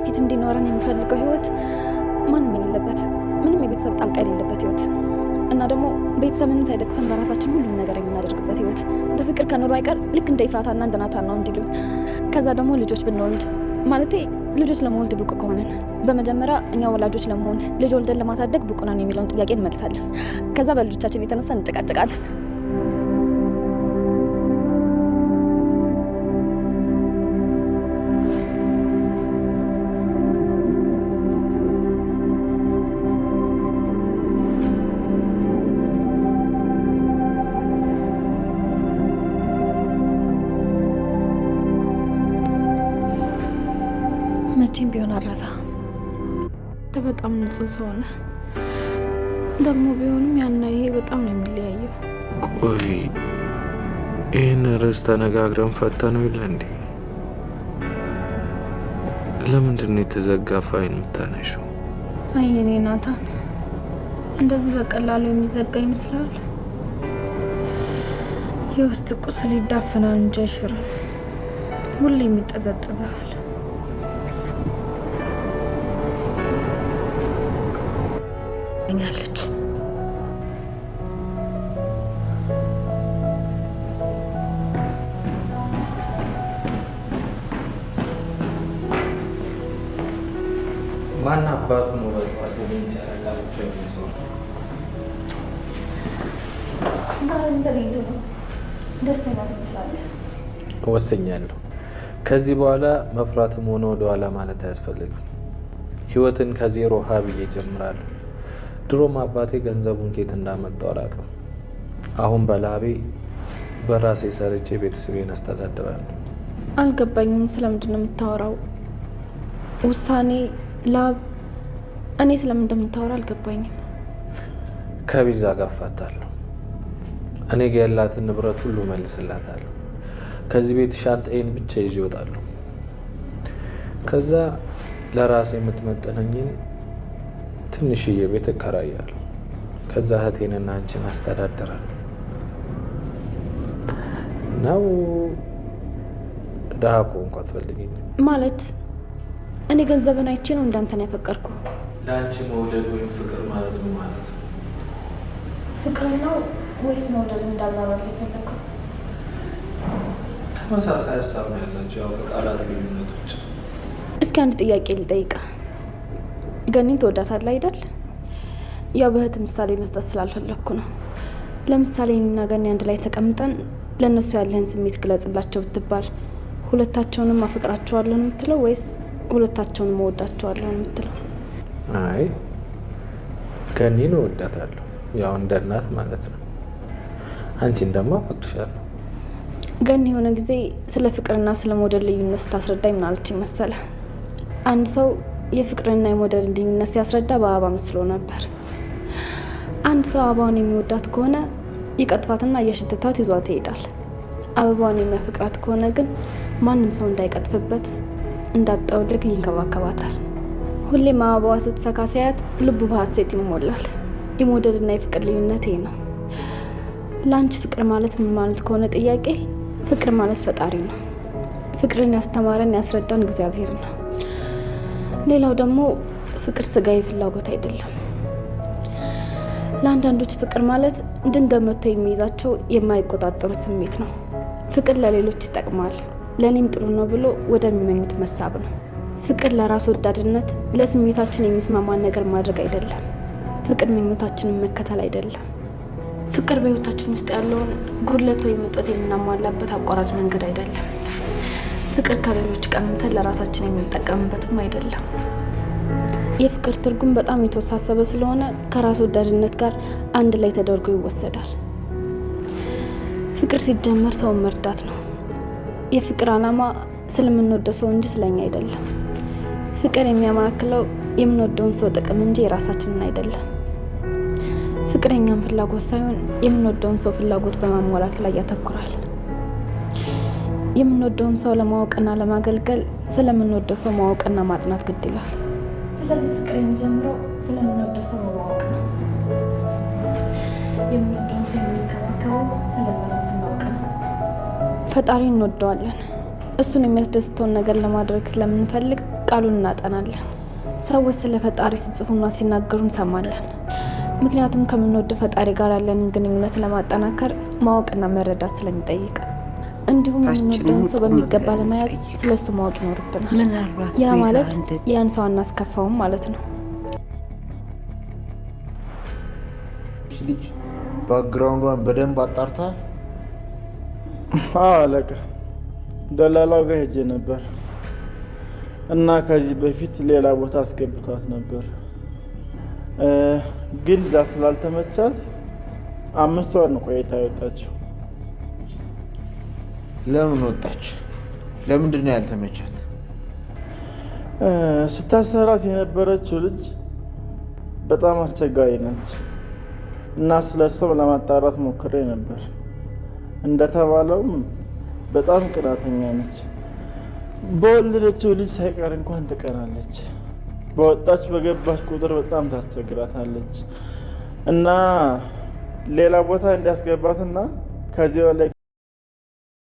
ወደፊት እንዲኖረን የሚፈልገው ህይወት ማንም የሌለበት፣ ምንም የቤተሰብ ጣልቃ የሌለበት ህይወት እና ደግሞ ቤተሰብን ሳይደግፈን በራሳችን ሁሉም ነገር የምናደርግበት ህይወት። በፍቅር ከኖሩ አይቀር ልክ እንደ ኢፍራታና እንደ ናታን ነው እንዲሉኝ። ከዛ ደግሞ ልጆች ብንወልድ ማለቴ ልጆች ለመወልድ ብቁ ከሆነን በመጀመሪያ እኛ ወላጆች ለመሆን ልጅ ወልደን ለማሳደግ ብቁ ነን የሚለውን ጥያቄ እንመልሳለን። ከዛ በልጆቻችን የተነሳ እንጨቃጨቃለን። መቼም ቢሆን አረሳ በጣም ንጹህ ሰው ነህ። ደግሞ ቢሆንም ያና ይሄ በጣም ነው የሚለያየው። ቆይ ይህን ርዕስ ተነጋግረን ፈተነው ይለ እንዴ? ለምንድን ነው የተዘጋ ፋይል የምታነሺው? አይ እኔ ናታን እንደዚህ በቀላሉ የሚዘጋ ይመስላል? የውስጥ ቁስል ይዳፈናል እንጂ አይሽርም። ሁሌ የሚጠዘጥዛል። ያለች ማን አባቱ ነው ወጣቱ ይቻላል አብቻ የሚሰው ደስተኛ ትመስላለህ። ወሰኛለሁ። ከዚህ በኋላ መፍራትም ሆነ ወደ ኋላ ማለት አያስፈልግም። ህይወትን ከዜሮ ሀ ብዬ እጀምራለሁ። ድሮም አባቴ ገንዘቡን ኬት እንዳመጣው አላውቅም። አሁን በላቤ በራሴ ሰርቼ ቤተሰቤን አስተዳድራለሁ። አልገባኝም። ስለምንድን ነው የምታወራው? ውሳኔ፣ ላብ፣ እኔ ስለምን እንደምታወራ አልገባኝም። ከቢዛ ጋር እፋታለሁ። እኔ ጋ ያላትን ንብረት ሁሉ መልስላታለሁ። ከዚህ ቤት ሻንጣዬን ብቻ ይዤ እወጣለሁ። ከዛ ለራሴ የምትመጠነኝን ትንሽዬ ቤት እከራያለሁ። ከዛ እህቴንና አንቺን አስተዳድራለሁ። ነው ደሃ ከሆንኩ አትፈልጊኝ ማለት? እኔ ገንዘብን አይቼ ነው እንዳንተን ያፈቀርኩ። ለአንቺ መውደድ ወይም ፍቅር ማለት ነው ማለት ነው? ፍቅር ነው ወይስ መውደድ እንዳልናበር የፈለግከው? ተመሳሳይ ሀሳብ ነው ያላቸው፣ ያው ከቃላት ልዩነቶች። እስኪ አንድ ጥያቄ ልጠይቃ። ገኒን ትወዳታለህ አይደል? ያው በእህት ምሳሌ መስጠት ስላልፈለግኩ ነው። ለምሳሌ እኔና ገኒ አንድ ላይ ተቀምጠን ለእነሱ ያለህን ስሜት ግለጽላቸው ብትባል ሁለታቸውንም አፈቅራቸዋለሁ ነው የምትለው ወይስ ሁለታቸውንም እወዳቸዋለሁ ነው የምትለው? አይ ገኒን እወዳታለሁ፣ ያው እንደ እናት ማለት ነው። አንቺን ደግሞ አፈቅርሻለሁ። ገኒ የሆነ ጊዜ ስለ ፍቅርና ስለ መውደድ ልዩነት ስታስረዳኝ ምን አለችኝ መሰለህ? አንድ ሰው የፍቅርና የመውደድ ልዩነት ሲያስረዳ በአበባ መስሎ ነበር። አንድ ሰው አበባውን የሚወዳት ከሆነ ይቀጥፋትና እየሸተታት ይዟት ይሄዳል። አበባውን የሚያፈቅራት ከሆነ ግን ማንም ሰው እንዳይቀጥፍበት እንዳትጠወልግ ይንከባከባታል። ሁሌም አበባዋ ስትፈካ ሲያያት ልቡ በሀሴት ይሞላል። የመውደድና የፍቅር ልዩነት ይሄ ነው። ለአንቺ ፍቅር ማለት ምን ማለት ከሆነ ጥያቄ፣ ፍቅር ማለት ፈጣሪ ነው። ፍቅርን ያስተማረን ያስረዳን እግዚአብሔር ነው። ሌላው ደግሞ ፍቅር ስጋዊ ፍላጎት አይደለም። ለአንዳንዶች ፍቅር ማለት ድንገት መጥቶ የሚይዛቸው የማይቆጣጠሩት ስሜት ነው። ፍቅር ለሌሎች ይጠቅማል፣ ለእኔም ጥሩ ነው ብሎ ወደሚመኙት መሳብ ነው። ፍቅር ለራስ ወዳድነት፣ ለስሜታችን የሚስማማን ነገር ማድረግ አይደለም። ፍቅር ምኞታችንን መከተል አይደለም። ፍቅር በህይወታችን ውስጥ ያለውን ጉድለት ወይም እጦት የምናሟላበት አቋራጭ መንገድ አይደለም። ፍቅር ከሌሎች ቀምተን ለራሳችን የምንጠቀምበትም አይደለም። የፍቅር ትርጉም በጣም የተወሳሰበ ስለሆነ ከራስ ወዳድነት ጋር አንድ ላይ ተደርጎ ይወሰዳል። ፍቅር ሲጀመር ሰውን መርዳት ነው። የፍቅር ዓላማ ስለምንወደው ሰው እንጂ ስለኛ አይደለም። ፍቅር የሚያማክለው የምንወደውን ሰው ጥቅም እንጂ የራሳችንን አይደለም። ፍቅር የኛን ፍላጎት ሳይሆን የምንወደውን ሰው ፍላጎት በማሟላት ላይ ያተኩራል። የምንወደውን ሰው ለማወቅና ለማገልገል ስለምንወደው ሰው ማወቅና ማጥናት ግድ ይላል። ስለዚህ ፍቅር የሚጀምረው ስለምንወደው ሰው ማወቅ ነው። የምንወደውን ሰው የሚንከባከበው ስለዛ ሰው ስናውቅ ነው። ፈጣሪ እንወደዋለን። እሱን የሚያስደስተውን ነገር ለማድረግ ስለምንፈልግ ቃሉን እናጠናለን። ሰዎች ስለ ፈጣሪ ሲጽፉና ሲናገሩ እንሰማለን። ምክንያቱም ከምንወደው ፈጣሪ ጋር ያለንን ግንኙነት ለማጠናከር ማወቅና መረዳት ስለሚጠይቅ፣ እንዲሁም የምንወደውን ሰው በሚገባ ለመያዝ ስለሱ ማወቅ ይኖርብናል። ያ ማለት ያን ሰው አናስከፋውም ማለት ነው። ልጅ ባክግራውንዷን በደንብ አጣርታ? አለቃ ደላላው ጋር ሄጄ ነበር እና ከዚህ በፊት ሌላ ቦታ አስገብቷት ነበር፣ ግን እዛ ስላልተመቻት 5 ወር ነው ቆይታ የወጣችው። ለምን ወጣች? ለምንድን ነው ያልተመቻት? ስታሰራት የነበረችው ልጅ በጣም አስቸጋሪ ነች እና ስለሷም ለማጣራት ሞክሬ ነበር። እንደተባለውም በጣም ቅናተኛ ነች። በወለደችው ልጅ ሳይቀር እንኳን ትቀናለች። በወጣች በገባች ቁጥር በጣም ታስቸግራታለች እና ሌላ ቦታ እንዲያስገባትና ከዚህ በላይ